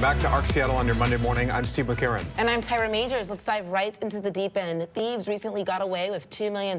back to Arc Seattle on your Monday morning. I'm Steve McCarron. And I'm Tyrah. Let's dive right into the deep end. Thieves recently got away with $2 million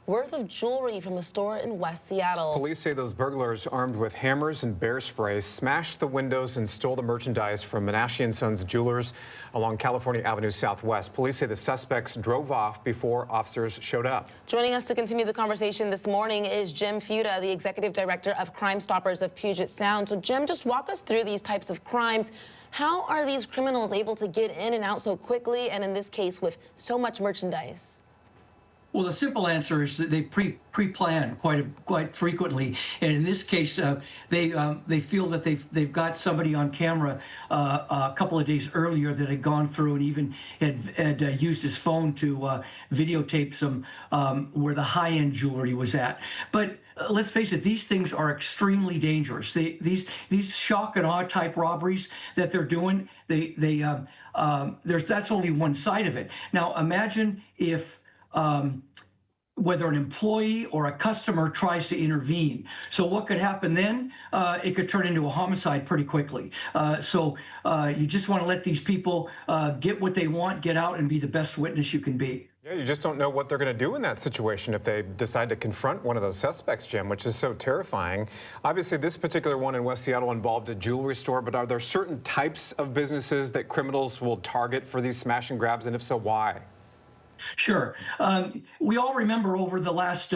worth of jewelry from a store in West Seattle. Police say those burglars, armed with hammers and bear spray, smashed the windows and stole the merchandise from Menashe Sons Jewelers along California Avenue Southwest. Police say the suspects drove off before officers showed up. Joining us to continue the conversation this morning is Jim Fuda, the Executive Director of Crime Stoppers of Puget Sound. So Jim, just walk us through these types of crimes. How are these criminals able to get in and out so quickly, and in this case with so much merchandise? Well, the simple answer is that they pre-plan quite frequently, and in this case, they feel that they've got somebody on camera a couple of days earlier that had gone through and even had used his phone to videotape some where the high-end jewelry was at. But let's face it; these things are extremely dangerous. These shock and awe type robberies that they're doing, that's only one side of it. Now, imagine if whether an employee or a customer tries to intervene. So what could happen then? It could turn into a homicide pretty quickly. So you just want to let these people get what they want, get out, and be the best witness you can be. Yeah, you just don't know what they're going to do in that situation if they decide to confront one of those suspects, Jim, which is so terrifying. Obviously, this particular one in West Seattle involved a jewelry store, but are there certain types of businesses that criminals will target for these smash and grabs, and if so, why? Sure. We all remember over the last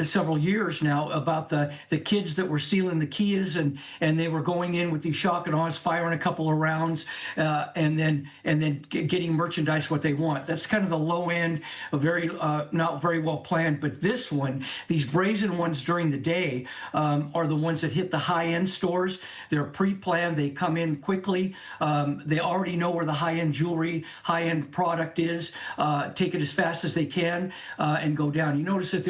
several years now about the kids that were stealing the Kias and they were going in with these shock and awe's, firing a couple of rounds, and then getting merchandise what they want. That's kind of the low end, not very well planned. But this one, these brazen ones during the day, are the ones that hit the high end stores. They're pre-planned. They come in quickly. They already know where the high end jewelry, high end product is. Take it as fast as they can and go down. You notice that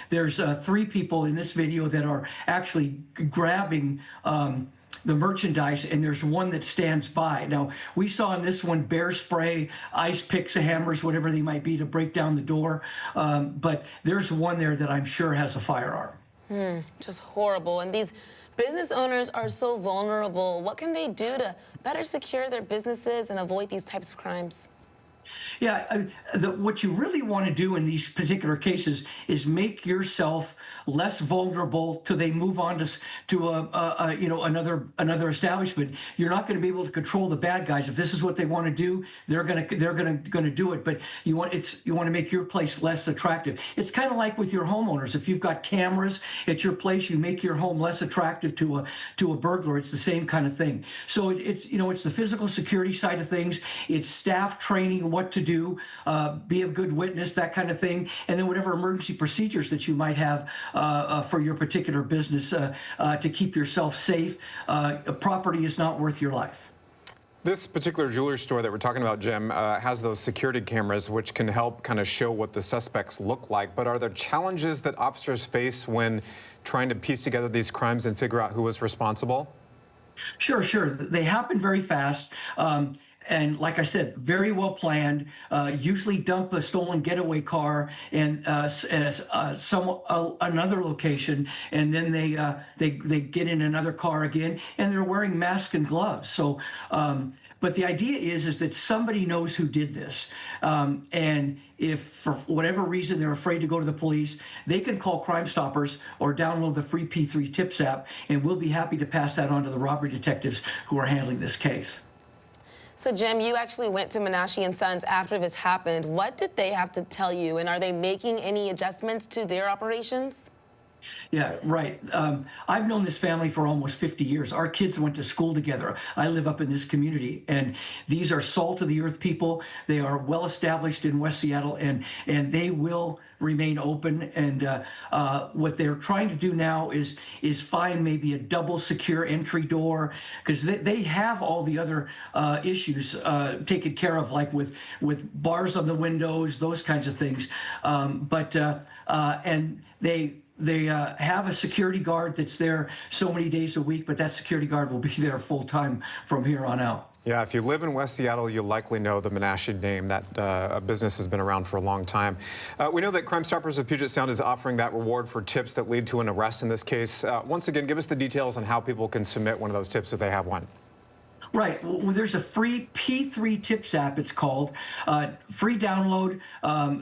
there's 3 people in this video that are actually grabbing the merchandise, and there's one that stands by. Now, we saw in this one bear spray, ice picks, hammers, whatever they might be to break down the door, but there's one there that I'm sure has a firearm. Just horrible. And these business owners are so vulnerable. What can they do to better secure their businesses and avoid these types of crimes? Yeah, what you really want to do in these particular cases is make yourself less vulnerable till they move on to another establishment. You're not going to be able to control the bad guys. If this is what they want to do, they're going to do it. But you want to make your place less attractive. It's kind of like with your homeowners. If you've got cameras at your place, you make your home less attractive to a burglar. It's the same kind of thing. So it's the physical security side of things. It's staff training, what to do, be a good witness, that kind of thing, and then whatever emergency procedures that you might have for your particular business to keep yourself safe. Property is not worth your life. This particular jewelry store that we're talking about, Jim, has those security cameras which can help kind of show what the suspects look like. But are there challenges that officers face when trying to piece together these crimes and figure out who was responsible? Sure. They happen very fast. And like I said, very well planned. Usually dump a stolen getaway car in another location, and then they get in another car again, and they're wearing masks and gloves. So, but the idea is that somebody knows who did this, and if for whatever reason they're afraid to go to the police, they can call Crime Stoppers or download the free P3 Tips app, and we'll be happy to pass that on to the robbery detectives who are handling this case. So, Jim, you actually went to Menashe Sons after this happened. What did they have to tell you, and are they making any adjustments to their operations? Yeah, right. I've known this family for almost 50 years. Our kids went to school together. I live up in this community, and these are salt-of-the-earth people. They are well established in West Seattle, and they will remain open. And what they're trying to do now is find maybe a double secure entry door, because they have all the other issues taken care of, like with bars on the windows, those kinds of things. And they have a security guard that's there so many days a week, but that security guard will be there full time from here on out. Yeah, if you live in West Seattle, you'll likely know the Manashi name. That business has been around for a long time. We know that Crime Stoppers of Puget Sound is offering that reward for tips that lead to an arrest in this case. Once again, give us the details on how people can submit one of those tips if they have one. Right. Well, there's a free P3 Tips app, it's called. Free download,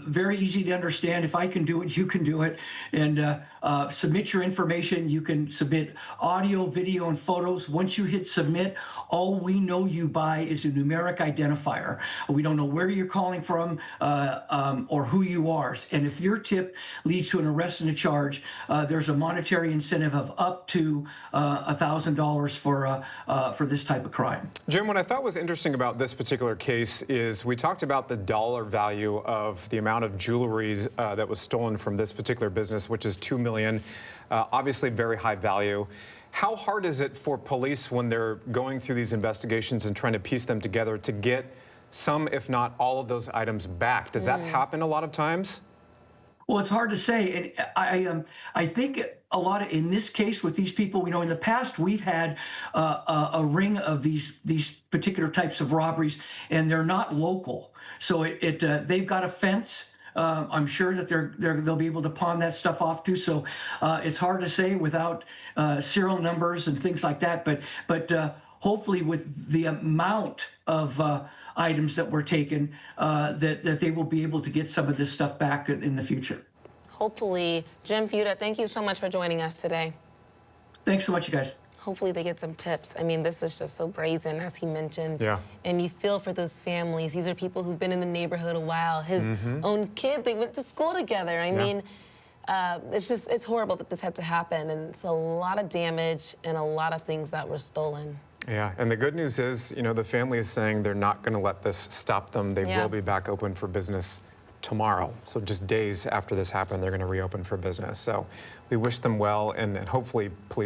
very easy to understand. If I can do it, you can do it. And submit your information. You can submit audio, video, and photos. Once you hit submit, all we know you by is a numeric identifier. We don't know where you're calling from or who you are. And if your tip leads to an arrest and a charge, there's a monetary incentive of up to $1,000 for this type of crime. Jim, what I thought was interesting about this particular case is we talked about the dollar value of the amount of jewelry that was stolen from this particular business, which is $2 million. Obviously very high value. How hard is it for police when they're going through these investigations and trying to piece them together to get some, if not all of those items back? Does that happen a lot of times? Well, it's hard to say. And I think a lot of, in this case with these people, you know, in the past we've had a ring of these particular types of robberies, and they're not local. So they've got a fence. I'm sure that they'll be able to pawn that stuff off too. So it's hard to say without serial numbers and things like that. But hopefully with the amount of items that were taken, that they will be able to get some of this stuff back in the future. Hopefully. Jim Fuda, thank you so much for joining us today. Thanks so much, you guys. Hopefully they get some tips. I mean, this is just so brazen, as he mentioned. Yeah. And you feel for those families. These are people who've been in the neighborhood a while. His own kid, they went to school together. I mean, it's horrible that this had to happen. And it's a lot of damage and a lot of things that were stolen. Yeah, and the good news is, you know, the family is saying they're not going to let this stop them. They will be back open for business tomorrow. So just days after this happened, they're going to reopen for business. So we wish them well, and hopefully police